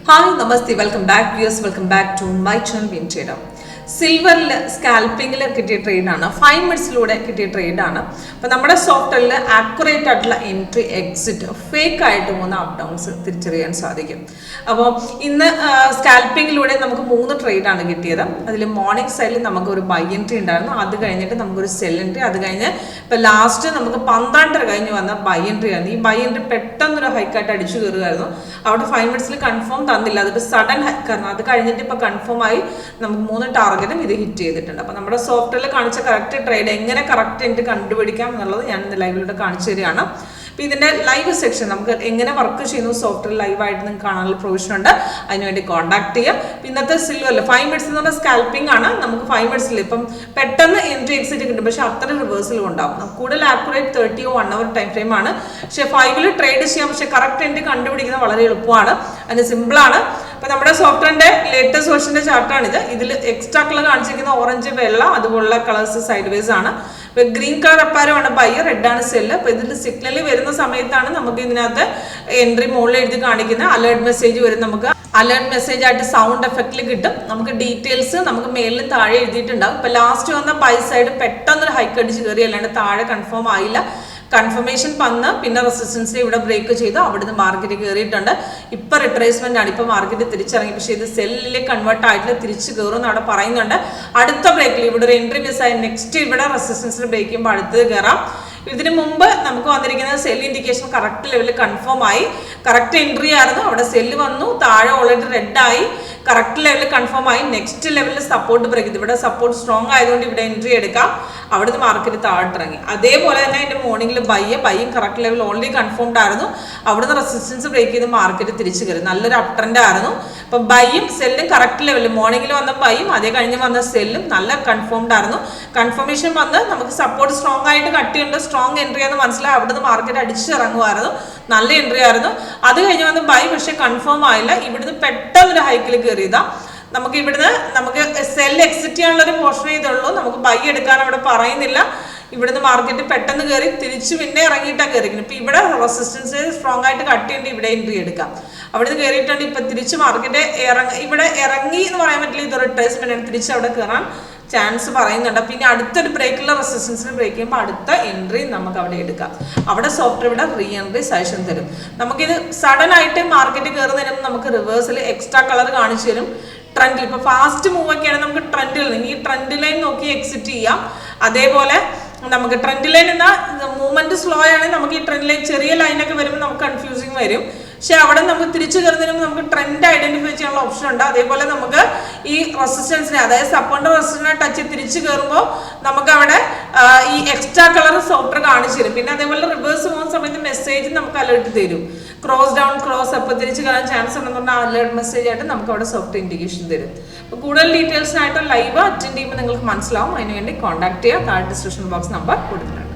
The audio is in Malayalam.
Hi, Namaste. Welcome back, viewers. Welcome back to my channel, Win Trader. സിൽവറിൽ സ്കാൽപ്പിങ്ങിൽ കിട്ടിയ ട്രേഡാണ്, 5 മിനിറ്റ്സിലൂടെ കിട്ടിയ ട്രേഡാണ്. അപ്പോൾ നമ്മുടെ സോഫ്റ്റ്വെയറിൽ ആക്യുറേറ്റ് ആയിട്ടുള്ള എൻട്രി എക്സിറ്റ് ഫേക്ക് ആയിട്ട് പോകുന്ന അപ്പ് ഡൗൺസ് തിരിച്ചറിയാൻ സാധിക്കും. അപ്പോൾ ഇന്ന് സ്കാൽപ്പിങ്ങിലൂടെ നമുക്ക് 3 ട്രേഡാണ് കിട്ടിയത്. അതിൽ മോർണിംഗ് സൈഡിൽ നമുക്ക് ഒരു ബൈ എൻട്രി ഉണ്ടായിരുന്നു, അത് കഴിഞ്ഞിട്ട് നമുക്കൊരു സെൽ എൻട്രി, അത് കഴിഞ്ഞ് ഇപ്പോൾ ലാസ്റ്റ് നമുക്ക് 12 കഴിഞ്ഞ് വന്ന ബൈ എൻട്രി ആയിരുന്നു. ഈ ബൈ എൻട്രി പെട്ടെന്നൊരു ഹൈക്കായിട്ട് അടിച്ചു കയറുമായിരുന്നു. അവിടെ 5 മിനിറ്റ്സിൽ കൺഫേം തന്നില്ല, അതൊരു സഡൻ ഹൈക്കായിരുന്നു. അത് കഴിഞ്ഞിട്ട് ഇപ്പോൾ കൺഫേം ആയി നമുക്ക് 3 ടാർഗറ്റും ഇത് ഹിറ്റ് ചെയ്തിട്ടുണ്ട്. അപ്പോൾ നമ്മുടെ സോഫ്റ്റ്വെയറിൽ കാണിച്ച കറക്റ്റ് ട്രേഡ് എങ്ങനെ കറക്റ്റ് എനിക്ക് കണ്ടുപിടിക്കാം എന്നുള്ളത് ഞാൻ ഇന്ന് ലൈവിലൂടെ കാണിച്ചു തരികയാണ്. അപ്പോൾ ഇതിൻ്റെ ലൈവ് സെക്ഷൻ നമുക്ക് എങ്ങനെ വർക്ക് ചെയ്യുന്നു സോഫ്റ്റ്വെയർ ലൈവായിട്ട് നിങ്ങൾക്ക് കാണാനുള്ള പ്രൊവിഷൻ ഉണ്ട്, അതിനുവേണ്ടി കോൺടാക്ട് ചെയ്യുക. ഇന്നത്തെ സിൽവറിൽ 5 മിനിറ്റ്സ് എന്ന് പറഞ്ഞാൽ സ്കാൽപ്പിംഗ് ആണ്. നമുക്ക് 5 മിനിറ്റ്സിൽ ഇപ്പം പെട്ടെന്ന് എൻട്രി എക്സിറ്റ് കിട്ടും, പക്ഷേ അത്ര റിവേഴ്സലും ഉണ്ടാവും. കൂടുതൽ accurate 30 or 1 hour time frame ആണ്. പക്ഷേ 5ൽ ട്രേഡ് ചെയ്യാം, പക്ഷേ കറക്റ്റ് എൻട്രി കണ്ടുപിടിക്കുന്നത് വളരെ എളുപ്പമാണ്, അതിന് സിമ്പിളാണ്. അപ്പോൾ നമ്മുടെ സോഫ്റ്റ്വെയറിൻ്റെ ലേറ്റസ്റ്റ് വേർഷൻ്റെ ചാർട്ടാണിത്. ഇതിൽ എക്സ്ട്രാ കളർ കാണിച്ചിരിക്കുന്ന ഓറഞ്ച്, വെള്ള, അതുപോലുള്ള കളേഴ്സ് സൈഡ് വേസ് ആണ്. ഇപ്പോൾ ഗ്രീൻ കളർ അപ്പാരമാണ് ബൈ, റെഡ് ആണ് സെല്ല്. അപ്പോൾ ഇതിൽ സിഗ്നൽ വരുന്ന സമയത്താണ് നമുക്ക് ഇതിനകത്ത് എൻട്രി മുകളിൽ എഴുതി കാണിക്കുന്ന അലേർട്ട് മെസ്സേജ് വരും. നമുക്ക് അലേർട്ട് മെസ്സേജ് ആയിട്ട് സൗണ്ട് എഫക്റ്റിൽ കിട്ടും. നമുക്ക് ഡീറ്റെയിൽസ് നമുക്ക് മേലിലും താഴെ എഴുതിയിട്ടുണ്ടാവും. ഇപ്പോൾ ലാസ്റ്റ് വന്ന ബൈ സൈഡ് പെട്ടെന്നൊരു ഹൈക്ക് അടിച്ച് കയറി, അല്ലാണ്ട് താഴെ കൺഫേം ആയില്ല. കൺഫർമേഷൻ വന്ന് പിന്നെ റെസിസ്റ്റൻസ് ഇവിടെ ബ്രേക്ക് ചെയ്തു, അവിടുന്ന് മാർക്കറ്റ് കയറിയിട്ടുണ്ട്. ഇപ്പം റിട്രേസ്മെന്റ് ആണ്, ഇപ്പം മാർക്കറ്റ് തിരിച്ചിറങ്ങി. പക്ഷേ ഇത് സെല്ലിലേക്ക് കൺവേർട്ട് ആയിട്ട് തിരിച്ച് കയറും എന്ന് അവിടെ പറയുന്നുണ്ട്. അടുത്ത ബ്രേക്കിൽ ഇവിടെ ഒരു എൻട്രി മിസ്സായി, നെക്സ്റ്റ് ഇവിടെ റെസിസ്റ്റൻസിൽ ബ്രേക്ക് ചെയ്യുമ്പോൾ അടുത്തത് കയറാം. ഇതിനു മുമ്പ് നമുക്ക് വന്നിരിക്കുന്നത് സെൽ ഇൻഡിക്കേഷൻ കറക്റ്റ് ലെവലിൽ കൺഫേം ആയി, കറക്റ്റ് എൻട്രി ആയിരുന്നു. അവിടെ സെല്ല് വന്നു, താഴെ ഓൾറെഡി റെഡ് ആയി, കറക്റ്റ് ലെവലിൽ കൺഫേം ആയി. നെക്സ്റ്റ് ലെവലിൽ സപ്പോർട്ട് ബ്രേക്ക് ചെയ്തു, ഇവിടെ സപ്പോർട്ട് സ്ട്രോങ് ആയതുകൊണ്ട് ഇവിടെ എൻട്രി എടുക്കാം. അവിടുന്ന് മാർക്കറ്റ് താഴ്ത്തിറങ്ങി. അതേപോലെ തന്നെ എൻ്റെ മോർണിംഗിൽ ബൈയും കറക്റ്റ് ലെവൽ ഓൾറെഡി കൺഫേംഡ് ആയിരുന്നു. അവിടുന്ന് റെസിസ്റ്റൻസ് ബ്രേക്ക് ചെയ്ത് മാർക്കറ്റ് തിരിച്ചു കയറി, നല്ലൊരു അപ് ട്രെൻഡ് ആയിരുന്നു. അപ്പം ബൈയും സെല്ലും കറക്റ്റ് ലെവലിൽ മോർണിംഗിൽ വന്ന ബൈയും അതേ കഴിഞ്ഞ് വന്ന സെല്ലും നല്ല കൺഫേംഡ് ആയിരുന്നു. കൺഫർമേഷൻ വന്ന് നമുക്ക് സപ്പോർട്ട് സ്ട്രോങ് ആയിട്ട് കട്ടിയുണ്ട്, സ്ട്രോങ് എൻട്രി ആണെന്ന് മനസ്സിലായി. അവിടുന്ന് മാർക്കറ്റ് അടിച്ചിറങ്ങുമായിരുന്നു, നല്ല എൻട്രി ആയിരുന്നു. അത് കഴിഞ്ഞ് വന്ന ബൈ പക്ഷേ കൺഫേം ആയില്ല, ഇവിടുന്ന് പെട്ടെന്നൊരു ഹൈക്കിൽ കയറിയതാ. നമുക്ക് ഇവിടുന്ന് നമുക്ക് സെൽ എക്സിറ്റ് ചെയ്യാനുള്ളൊരു പോർഷൻ ഇതുള്ളൂ, നമുക്ക് ബൈ എടുക്കാൻ അവിടെ പറയുന്നില്ല. ഇവിടുന്ന് മാർക്കറ്റ് പെട്ടെന്ന് കയറി തിരിച്ച് പിന്നെ ഇറങ്ങിയിട്ടാണ് കയറിക്കുന്നത്. ഇപ്പം ഇവിടെ റെസിസ്റ്റൻസ് സ്ട്രോങ് ആയിട്ട് കട്ട് ചെയ്യേണ്ടി ഇവിടെ എൻട്രി എടുക്കാം. അവിടുന്ന് കയറിയിട്ടുണ്ട്, ഇപ്പം തിരിച്ച് മാർക്കറ്റ് ഇവിടെ ഇറങ്ങി എന്ന് പറയാൻ പറ്റില്ല, ഇത് റിട്രേസ്മെന്റ് ആണ്, തിരിച്ച് അവിടെ കയറാൻ ചാൻസ് പറയുന്നുണ്ട്. പിന്നെ അടുത്തൊരു ബ്രേക്കുള്ള റെസിസ്റ്റൻസിന് ബ്രേക്ക് ചെയ്യുമ്പോൾ അടുത്ത എൻട്രി നമുക്ക് അവിടെ എടുക്കാം. അവിടെ സോഫ്റ്റ്വെയർ ഇവിടെ റീ എൻട്രി സജഷൻ തരും. നമുക്കിത് സഡൻ ആയിട്ട് മാർക്കറ്റ് കയറുന്നതിനും നമുക്ക് റിവേഴ്സിൽ എക്സ്ട്രാ കളർ കാണിച്ചു തരും. ട്രെൻഡിൽ ഇപ്പോൾ ഫാസ്റ്റ് മൂവ് ഒക്കെയാണ് നമുക്ക് ട്രെൻഡിൽ ഈ ട്രെൻഡ് ലൈൻ നോക്കി എക്സിറ്റ് ചെയ്യാം. അതേപോലെ നമുക്ക് ട്രെൻഡ് ലൈൻ എന്ന മൂവ്മെന്റ് സ്ലോ ആണെങ്കിൽ നമുക്ക് ഈ ട്രെൻഡ് ലൈൻ ചെറിയ ലൈനൊക്കെ വരുമ്പോൾ നമുക്ക് കൺഫ്യൂസിങ് വരും. പക്ഷെ അവിടെ നമുക്ക് തിരിച്ചു കയറുന്നതിനും നമുക്ക് ട്രെൻഡ് ഐഡന്റിഫൈ ചെയ്യാനുള്ള ഓപ്ഷൻ ഉണ്ട്. അതേപോലെ നമുക്ക് ഈ റെസിസ്റ്റൻസിനെ, അതായത് സപ്പോർട്ട് റെസിസ്റ്റൻസിനെ ടച്ച് തിരിച്ചു കയറുമ്പോൾ നമുക്ക് അവിടെ ഈ എക്സ്ട്രാ കളർ സോഫ്റ്റ്വെയർ കാണിച്ചു തരും. പിന്നെ അതേപോലെ റിവേഴ്സ് പോകുന്ന സമയത്ത് മെസ്സേജ് നമുക്ക് അലേർട്ട് തരും. ക്രോസ് ഡൗൺ, ക്രോസ് അപ്പ്, തിരിച്ച് കയറാൻ ചാൻസ് ഉണ്ടെന്ന് പറഞ്ഞാൽ അലേർട്ട് മെസ്സേജ് ആയിട്ട് നമുക്ക് അവിടെ സോഫ്റ്റ്വെയർ ഇൻഡിക്കേഷൻ തരും. അപ്പോൾ കൂടുതൽ ഡീറ്റെയിൽസിനായിട്ട് ലൈവ് അറ്റൻഡ് ചെയ്യുമ്പോൾ നിങ്ങൾക്ക് മനസ്സിലാവും. അതിനുവേണ്ടി കോൺടാക്ട് ചെയ്യുക. താഴെ ഡിസ്ക്രിപ്ഷൻ ബോക്സ് നമ്പർ കൊടുത്തിട്ടുണ്ട്.